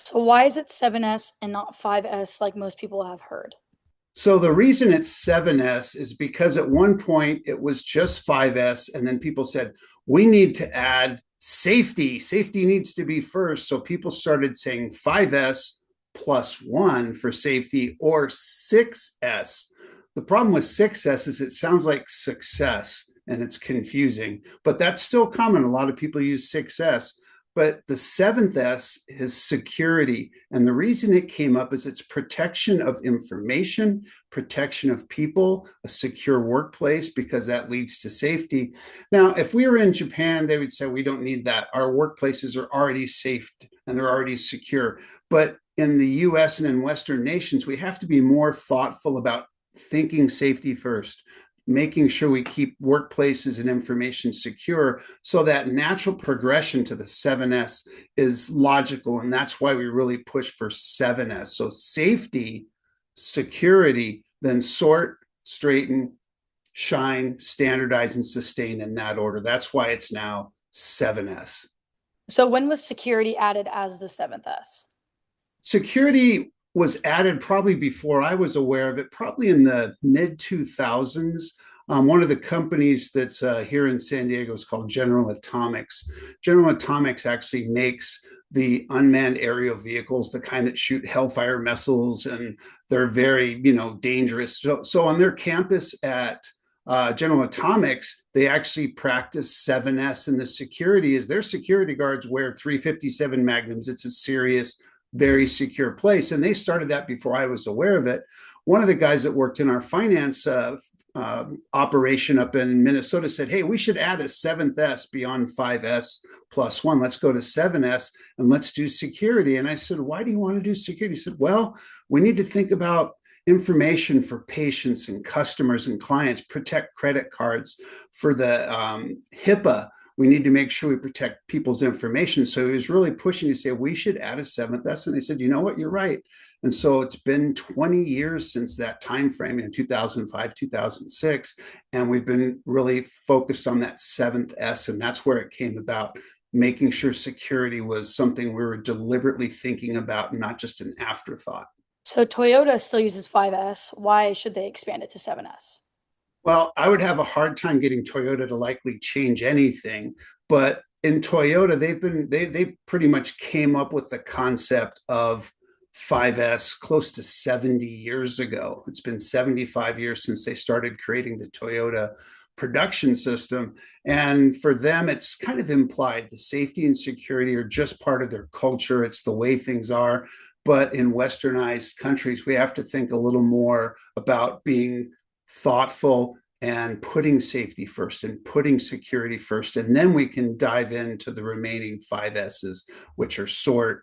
So why is it 7S and not 5S like most people have heard? So the reason it's 7S is because at one point it was just 5S, and then people said, we need to add safety. Safety needs to be first. So people started saying 5S plus one for safety or 6S. The problem with 6S is it sounds like success and it's confusing, but that's still common. A lot of people use 6S. But the seventh S is security. And the reason it came up is it's protection of information, protection of people, a secure workplace, because that leads to safety. Now, if we were in Japan, they would say we don't need that. Our workplaces are already safe and they're already secure. But in the US and in Western nations, we have to be more thoughtful about thinking safety first, making sure we keep workplaces and information secure, so that natural progression to the 7S is logical. And that's why we really push for 7S. So safety, security, then sort, straighten, shine, standardize, and sustain in that order. That's why it's now 7S. So when was security added as the seventh S? Security was added probably before I was aware of it, probably in the mid 2000s. One of the companies that's here in San Diego is called General Atomics. General Atomics actually makes the unmanned aerial vehicles, the kind that shoot Hellfire missiles, and they're very, dangerous. So on their campus at General Atomics, they actually practice 7S, and the security is their security guards wear 357 Magnums. It's a serious, very secure place. And they started that before I was aware of it. One of the guys that worked in our finance operation up in Minnesota said, hey, we should add a seventh S beyond 5S plus one. Let's go to 7S and let's do security. And I said, why do you want to do security? He said, well, we need to think about information for patients and customers and clients, protect credit cards for the HIPAA. We need to make sure we protect people's information. So he was really pushing to say, we should add a seventh S. And I said, you know what, you're right. And so it's been 20 years since that time frame, in 2005, 2006. And we've been really focused on that seventh S. And that's where it came about, making sure security was something we were deliberately thinking about, not just an afterthought. So Toyota still uses 5S. Why should they expand it to 7S? Well, I would have a hard time getting Toyota to likely change anything, but in Toyota, they pretty much came up with the concept of 5S close to 70 years ago. It's been 75 years since they started creating the Toyota production system. And for them, it's kind of implied the safety and security are just part of their culture. It's the way things are. But in westernized countries, we have to think a little more about being thoughtful and putting safety first and putting security first. And then we can dive into the remaining 5S's, which are sort,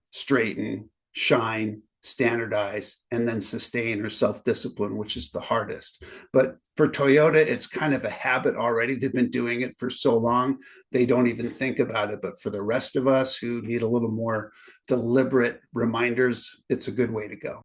straighten, shine, standardize, and then sustain or self-discipline, which is the hardest. But for Toyota, it's kind of a habit already. They've been doing it for so long, they don't even think about it. But for the rest of us who need a little more deliberate reminders, it's a good way to go.